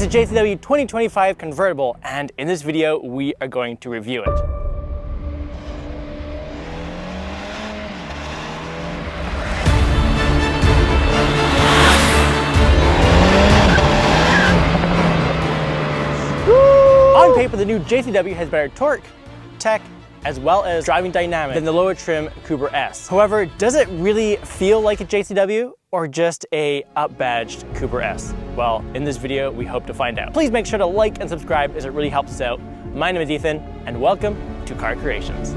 It's a JCW 2025 convertible, and in this video, we are going to review it. On paper, the new JCW has better torque, tech, as well as driving dynamic than the lower trim Cooper S. However, does it really feel like a JCW or just a up-badged Cooper S? Well, in this video, we hope to find out. Please make sure to like and subscribe as it really helps us out. My name is Ethan, and welcome to Car Creations.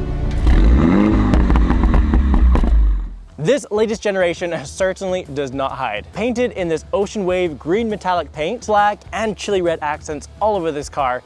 This latest generation certainly does not hide. Painted in this ocean wave green metallic paint, black and chili red accents all over this car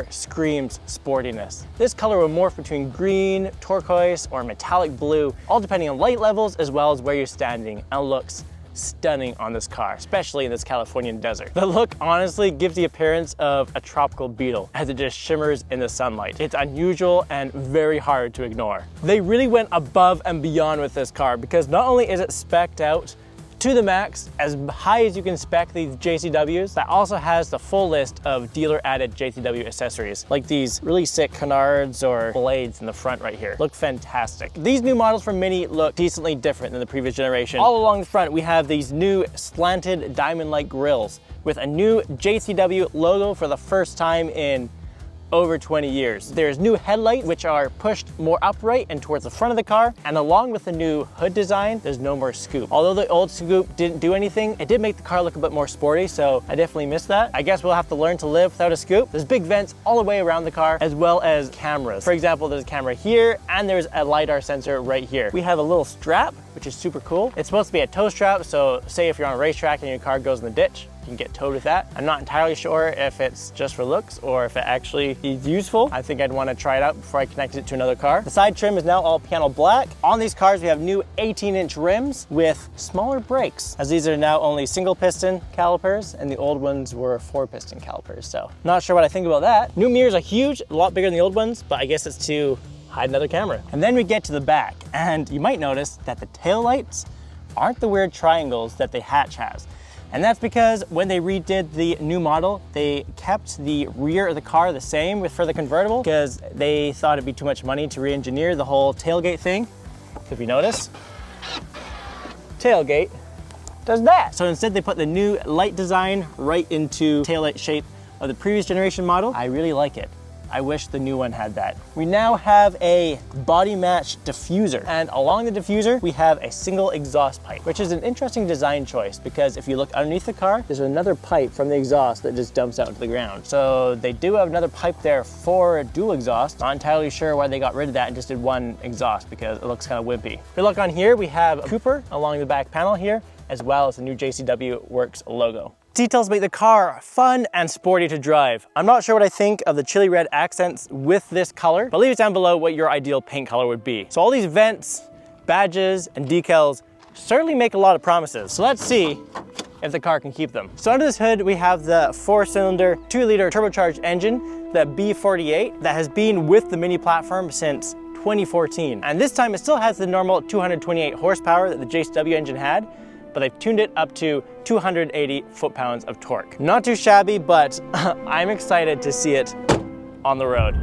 screams sportiness. This color will morph between green, turquoise, or metallic blue, all depending on light levels as well as where you're standing, and looks stunning on this car, especially in this Californian desert. The look honestly gives the appearance of a tropical beetle as it just shimmers in the sunlight. It's unusual and very hard to ignore. They really went above and beyond with this car because not only is it spec'd out to the max, as high as you can spec these JCWs, that also has the full list of dealer added JCW accessories, like these really sick canards or blades in the front right here. Look fantastic. These new models from Mini look decently different than the previous generation. All along the front, we have these new slanted diamond-like grills with a new JCW logo for the first time in over 20 years. There's new headlights, which are pushed more upright and towards the front of the car, and along with the new hood design, there's no more scoop. Although the old scoop didn't do anything, it did make the car look a bit more sporty, so I definitely missed that. I guess we'll have to learn to live without a scoop. There's big vents all the way around the car, as well as cameras. For example, there's a camera here, and there's a LiDAR sensor right here. We have a little strap, which is super cool. It's supposed to be a tow strap, so say if you're on a racetrack and your car goes in the ditch, you can get towed with that. I'm not entirely sure if it's just for looks or if it actually is useful. I think I'd want to try it out before I connect it to another car. The side trim is now all piano black. On these cars, we have new 18-inch rims with smaller brakes, as these are now only single piston calipers and the old ones were 4-piston calipers. So not sure what I think about that. New mirrors are huge, a lot bigger than the old ones, but I guess it's to hide another camera. And then we get to the back, and you might notice that the taillights aren't the weird triangles that the hatch has. And that's because when they redid the new model, they kept the rear of the car the same for the convertible because they thought it'd be too much money to re-engineer the whole tailgate thing. If you notice, tailgate does that. So instead they put the new light design right into taillight shape of the previous generation model. I really like it. I wish the new one had that. We now have a body match diffuser, and along the diffuser, we have a single exhaust pipe, which is an interesting design choice because if you look underneath the car, there's another pipe from the exhaust that just dumps out into the ground. So they do have another pipe there for dual exhaust. Not entirely sure why they got rid of that and just did one exhaust because it looks kind of wimpy. If you look on here, we have Cooper along the back panel here, as well as the new JCW Works logo. Details make the car fun and sporty to drive. I'm not sure what I think of the chili red accents with this color, but leave it down below what your ideal paint color would be. So all these vents, badges, and decals certainly make a lot of promises. So let's see if the car can keep them. So under this hood, we have the 4-cylinder, 2-liter turbocharged engine, the B48, that has been with the Mini platform since 2014. And this time it still has the normal 228 horsepower that the JCW engine had, but they've tuned it up to 280 foot-pounds of torque. Not too shabby, but I'm excited to see it on the road.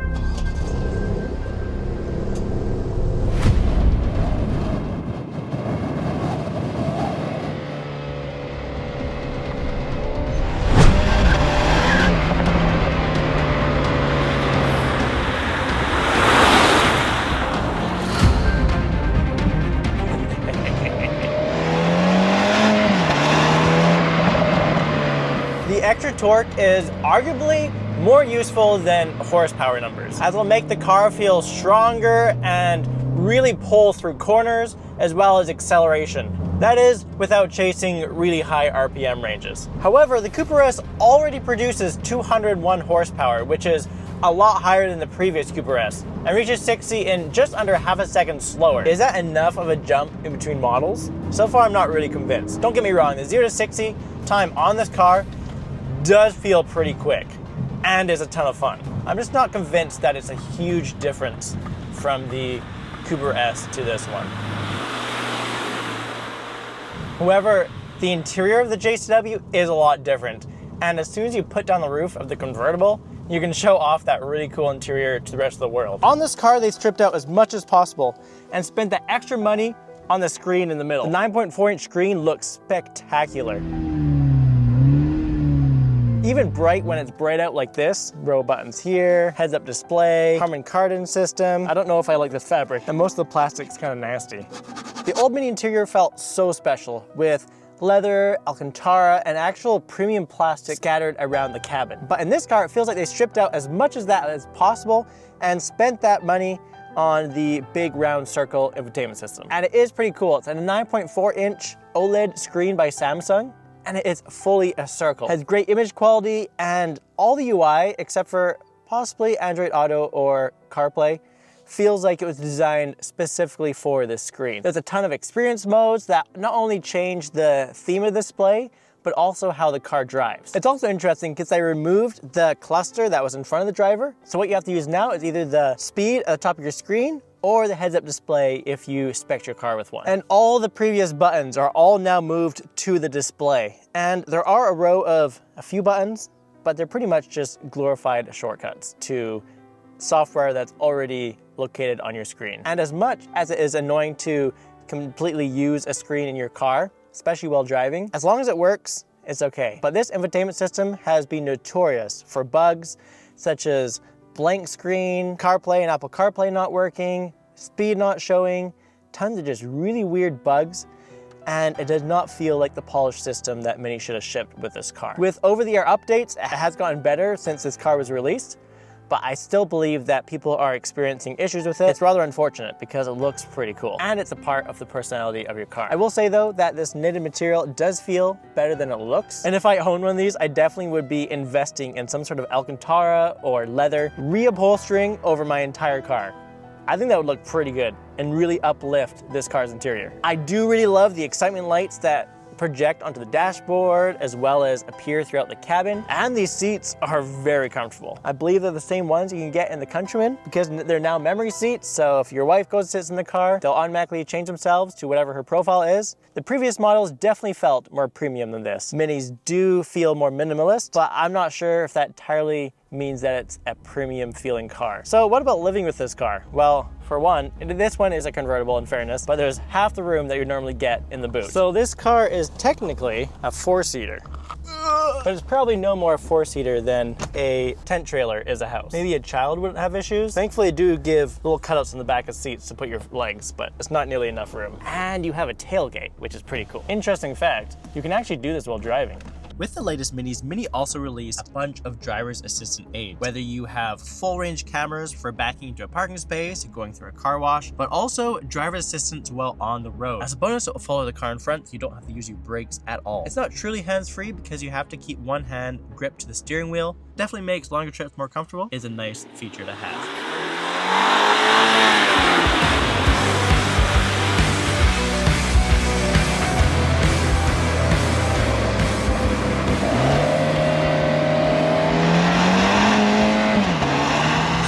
The extra torque is arguably more useful than horsepower numbers, as it'll make the car feel stronger and really pull through corners as well as acceleration. That is, without chasing really high RPM ranges. However, the Cooper S already produces 201 horsepower, which is a lot higher than the previous Cooper S, and reaches 60 in just under half a second slower. Is that enough of a jump in between models? So far, I'm not really convinced. Don't get me wrong, the 0 to 60 time on this car does feel pretty quick and is a ton of fun. I'm just not convinced that it's a huge difference from the Cooper S to this one. However, the interior of the JCW is a lot different, And as soon as you put down the roof of the convertible, you can show off that really cool interior to the rest of the world. On this car, they stripped out as much as possible and spent that extra money on the screen in the middle. The 9.4-inch screen looks spectacular. Even bright when it's bright out like this. Row buttons here, heads-up display, Harman Kardon system. I don't know if I like the fabric, and most of the plastic's kind of nasty. The old Mini interior felt so special with leather, Alcantara, and actual premium plastic scattered around the cabin. But in this car, it feels like they stripped out as much of that as possible and spent that money on the big round circle infotainment system. And it is pretty cool. It's a 9.4-inch OLED screen by Samsung, and it is fully a circle. It has great image quality, and all the UI, except for possibly Android Auto or CarPlay, feels like it was designed specifically for this screen. There's a ton of experience modes that not only change the theme of the display, but also how the car drives. It's also interesting because they removed the cluster that was in front of the driver. So what you have to use now is either the speed at the top of your screen or the heads-up display if you spec your car with one. And all the previous buttons are all now moved to the display. And there are a row of a few buttons, but they're pretty much just glorified shortcuts to software that's already located on your screen. And as much as it is annoying to completely use a screen in your car, especially while driving, as long as it works, it's okay. But this infotainment system has been notorious for bugs such as blank screen, CarPlay and Apple CarPlay not working, speed not showing, tons of just really weird bugs, and it does not feel like the polished system that Mini should have shipped with this car. With over-the-air updates, it has gotten better since this car was released, but I still believe that people are experiencing issues with it. It's rather unfortunate because it looks pretty cool, and it's a part of the personality of your car. I will say though that this knitted material does feel better than it looks, and if I own one of these, I definitely would be investing in some sort of Alcantara or leather reupholstering over my entire car. I think that would look pretty good and really uplift this car's interior. I do really love the excitement lights that project onto the dashboard as well as appear throughout the cabin, and these seats are very comfortable. I believe they're the same ones you can get in the Countryman because they're now memory seats, so if your wife goes and sits in the car, they'll automatically change themselves to whatever her profile is. The previous models definitely felt more premium than this. Minis do feel more minimalist, but I'm not sure if that entirely means that it's a premium feeling car. So what about living with this car? Well, for one, this one is a convertible in fairness, but there's half the room that you normally get in the boot. So this car is technically a 4-seater, but it's probably no more 4-seater than a tent trailer is a house. Maybe a child wouldn't have issues. Thankfully, they do give little cutouts in the back of seats to put your legs, but it's not nearly enough room. And you have a tailgate, which is pretty cool. Interesting fact, you can actually do this while driving. With the latest Minis, Mini also released a bunch of driver's assistant aids. Whether you have full range cameras for backing into a parking space or going through a car wash, but also driver's assistance while on the road. As a bonus, it will follow the car in front, so you don't have to use your brakes at all. It's not truly hands-free because you have to keep one hand gripped to the steering wheel. Definitely makes longer trips more comfortable. Is a nice feature to have.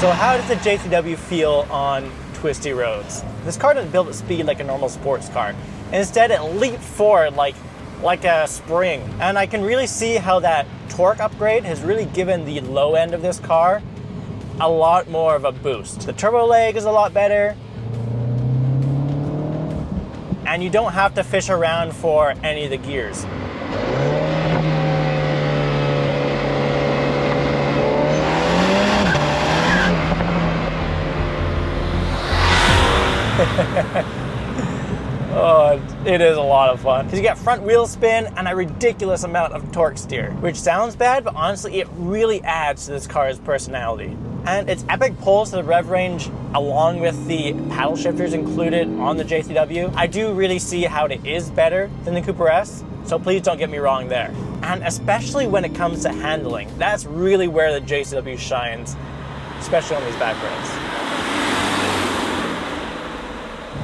So how does the JCW feel on twisty roads? This car doesn't build at speed like a normal sports car. Instead, it leaps forward like a spring. And I can really see how that torque upgrade has really given the low end of this car a lot more of a boost. The turbo lag is a lot better. And you don't have to fish around for any of the gears. Oh, it is a lot of fun. Because you get front wheel spin and a ridiculous amount of torque steer, which sounds bad, but honestly, it really adds to this car's personality. And its epic pulls to the rev range, along with the paddle shifters included on the JCW, I do really see how it is better than the Cooper S, so please don't get me wrong there. And especially when it comes to handling, that's really where the JCW shines, especially on these back roads.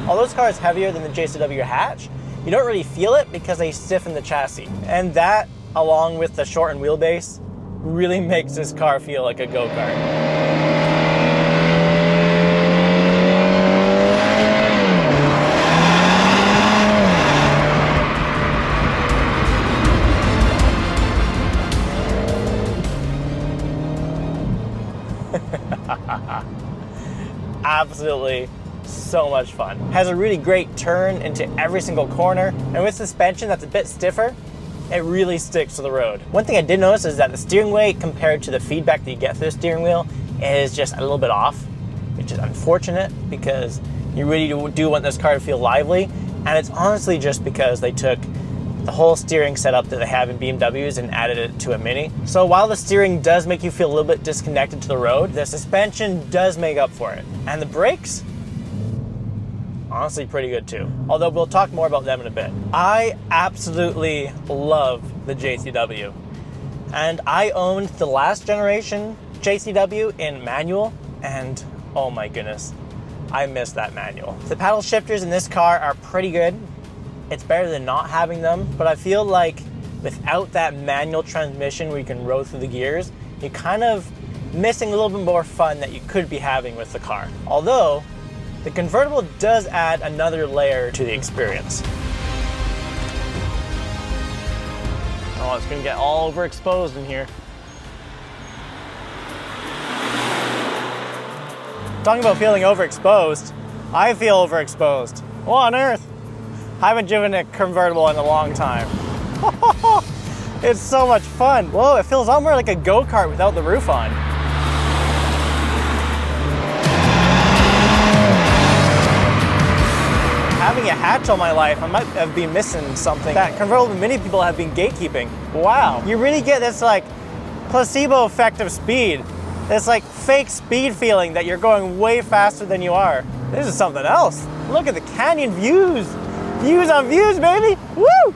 Although this car is heavier than the JCW hatch, you don't really feel it because they stiffen the chassis. And that, along with the shortened wheelbase, really makes this car feel like a go-kart. Absolutely so much fun. Has a really great turn into every single corner, and with suspension that's a bit stiffer, it really sticks to the road. One thing I did notice is that the steering weight compared to the feedback that you get through the steering wheel is just a little bit off, which is unfortunate because you really do want this car to feel lively. And it's honestly just because they took the whole steering setup that they have in BMWs and added it to a Mini. So while the steering does make you feel a little bit disconnected to the road, the suspension does make up for it. And the brakes, honestly pretty good too. Although we'll talk more about them in a bit. I absolutely love the JCW. And I owned the last generation JCW in manual, and oh my goodness, I miss that manual. The paddle shifters in this car are pretty good. It's better than not having them, but I feel like without that manual transmission where you can roll through the gears, you're kind of missing a little bit more fun that you could be having with the car. Although, the convertible does add another layer to the experience. Oh, it's gonna get all overexposed in here. Talking about feeling overexposed, I feel overexposed. What on earth? I haven't driven a convertible in a long time. It's so much fun. Whoa, it feels almost like a go-kart without the roof on. Having a hatch all my life, I might have been missing something that convertible Mini people have been gatekeeping. Wow, you really get this like placebo effect of speed. This like fake speed feeling that you're going way faster than you are. This is something else. Look at the canyon views. Views on views, baby. Woo!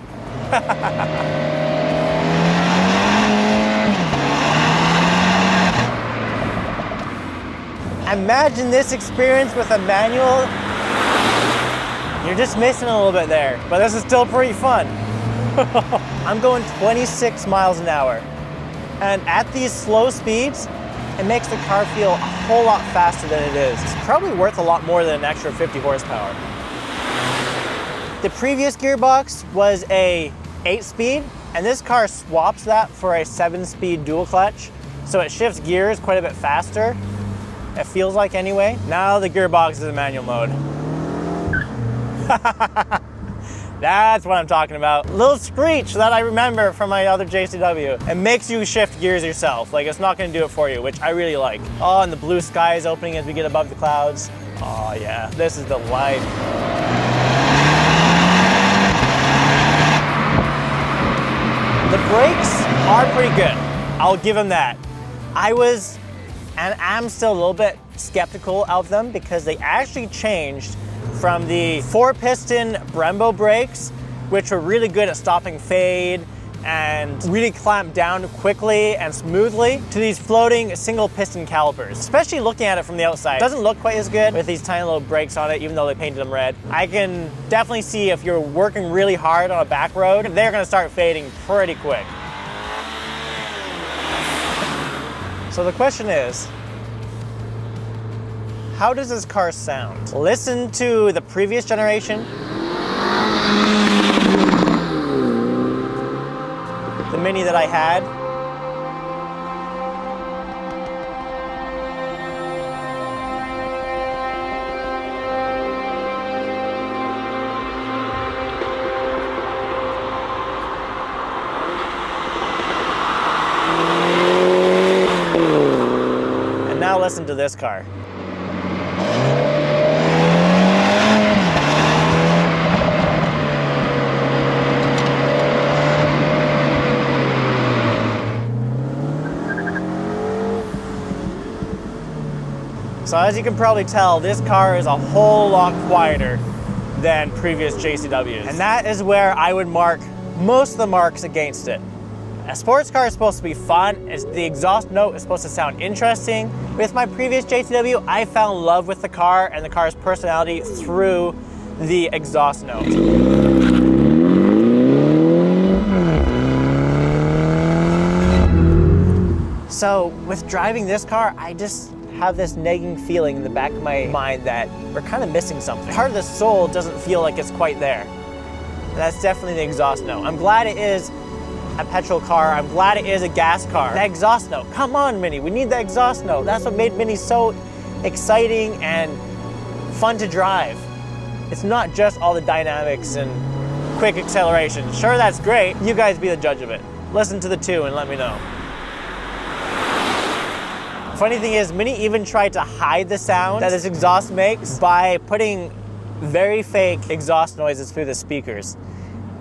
Imagine this experience with a manual. You're just missing a little bit there, but this is still pretty fun. I'm going 26 miles an hour. And at these slow speeds, it makes the car feel a whole lot faster than it is. It's probably worth a lot more than an extra 50 horsepower. The previous gearbox was a 8-speed, and this car swaps that for a 7-speed dual clutch. So it shifts gears quite a bit faster. It feels like anyway. Now the gearbox is in manual mode. That's what I'm talking about. Little screech that I remember from my other JCW. It makes you shift gears yourself. Like, it's not gonna do it for you, which I really like. Oh, and the blue sky is opening as we get above the clouds. Oh yeah, this is the life. The brakes are pretty good. I'll give them that. I was, and I'm still a little bit skeptical of them because they actually changed from the 4-piston Brembo brakes, which were really good at stopping fade and really clamp down quickly and smoothly, to these floating single piston calipers. Especially looking at it from the outside, it doesn't look quite as good with these tiny little brakes on it, even though they painted them red. I can definitely see if you're working really hard on a back road, they're gonna start fading pretty quick. So the question is, how does this car sound? Listen to the previous generation. The Mini that I had. And now listen to this car. So as you can probably tell, this car is a whole lot quieter than previous JCWs. And that is where I would mark most of the marks against it. A sports car is supposed to be fun. The exhaust note is supposed to sound interesting. With my previous JCW, I fell in love with the car and the car's personality through the exhaust note. So with driving this car, I just have this nagging feeling in the back of my mind that we're kind of missing something. Part of the soul doesn't feel like it's quite there. And that's definitely the exhaust note. I'm glad it is a petrol car. I'm glad it is a gas car. The exhaust note, come on Mini, we need the exhaust note. That's what made Mini so exciting and fun to drive. It's not just all the dynamics and quick acceleration. Sure, that's great. You guys be the judge of it. Listen to the two and let me know. Funny thing is, Mini even tried to hide the sound that this exhaust makes by putting very fake exhaust noises through the speakers.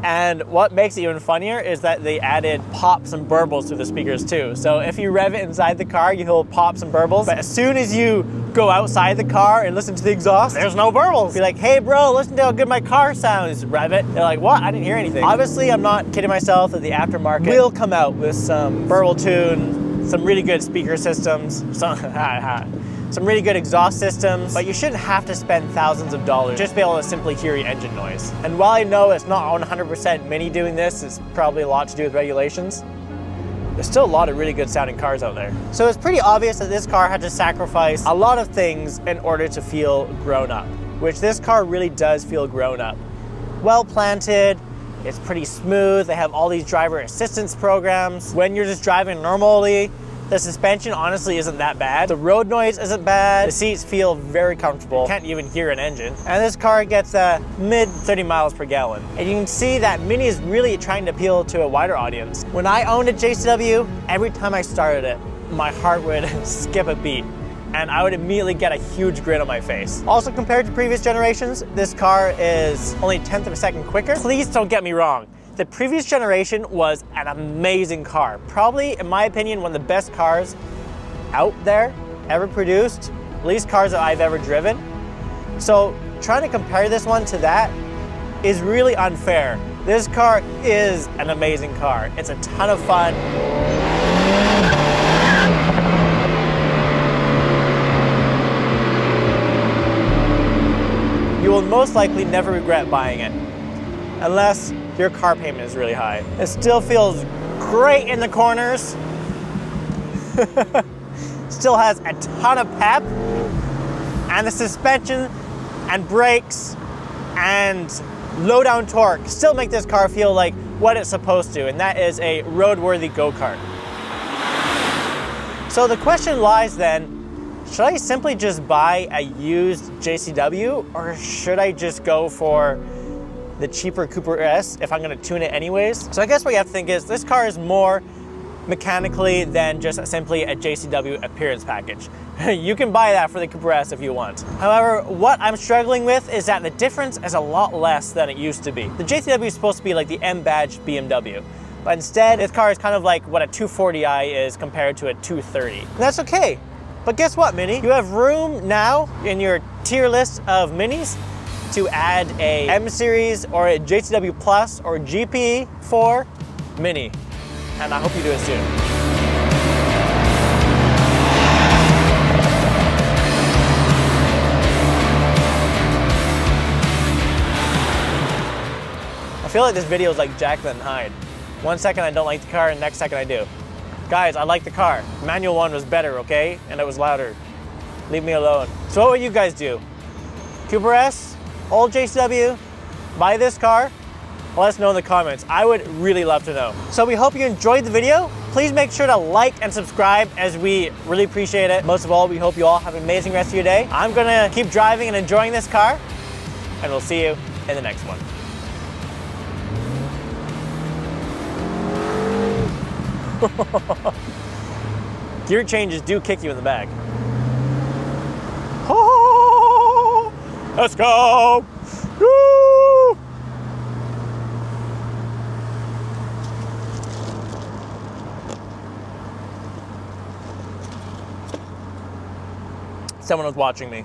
And what makes it even funnier is that they added pops and burbles to the speakers too. So if you rev it inside the car, you hear pops and burbles. But as soon as you go outside the car and listen to the exhaust, there's no burbles. Be like, hey bro, listen to how good my car sounds. Rev it. They're like, what? I didn't hear anything. Obviously, I'm not kidding myself that the aftermarket will come out with some burble tune, some really good speaker systems, some really good exhaust systems, but you shouldn't have to spend thousands of dollars just to be able to simply hear your engine noise. And while I know it's not 100% Mini doing this, it's probably a lot to do with regulations, there's still a lot of really good sounding cars out there. So it's pretty obvious that this car had to sacrifice a lot of things in order to feel grown up, which this car really does feel grown up. Well planted, it's pretty smooth, they have all these driver assistance programs. When you're just driving normally, the suspension honestly isn't that bad. The road noise isn't bad. The seats feel very comfortable. You can't even hear an engine. And this car gets mid 30 miles per gallon. And you can see that Mini is really trying to appeal to a wider audience. When I owned a JCW, every time I started it, my heart would skip a beat and I would immediately get a huge grin on my face. Also, compared to previous generations, this car is only 1/10 of a second quicker. Please don't get me wrong. The previous generation was an amazing car. Probably, in my opinion, one of the best cars out there ever produced, at least cars that I've ever driven. So trying to compare this one to that is really unfair. This car is an amazing car. It's a ton of fun. You will most likely never regret buying it, unless your car payment is really high. It still feels great in the corners. Still has a ton of pep, and the suspension and brakes and low down torque still make this car feel like what it's supposed to, and that is a roadworthy go-kart. So the question lies then, should I simply just buy a used JCW, or should I just go for the cheaper Cooper S if I'm gonna tune it anyways? So I guess what you have to think is this car is more mechanically than just simply a JCW appearance package. You can buy that for the Cooper S if you want. However, what I'm struggling with is that the difference is a lot less than it used to be. The JCW is supposed to be like the M-badge BMW, but instead this car is kind of like what a 240i is compared to a 230. And that's okay, but guess what, Mini? You have room now in your tier list of Minis to add a M Series or a JCW Plus or GP for Mini. And I hope you do it soon. I feel like this video is like Jekyll and Hyde. One second I don't like the car and next second I do. Guys, I like the car. Manual one was better, okay? And it was louder. Leave me alone. So what would you guys do? Cooper S? Old JCW, buy this car? Let us know in the comments. I would really love to know. So we hope you enjoyed the video. Please make sure to like and subscribe, as we really appreciate it. Most of all, we hope you all have an amazing rest of your day. I'm gonna keep driving and enjoying this car, and we'll see you in the next one. Gear changes do kick you in the back. Let's go! Woo! Someone was watching me.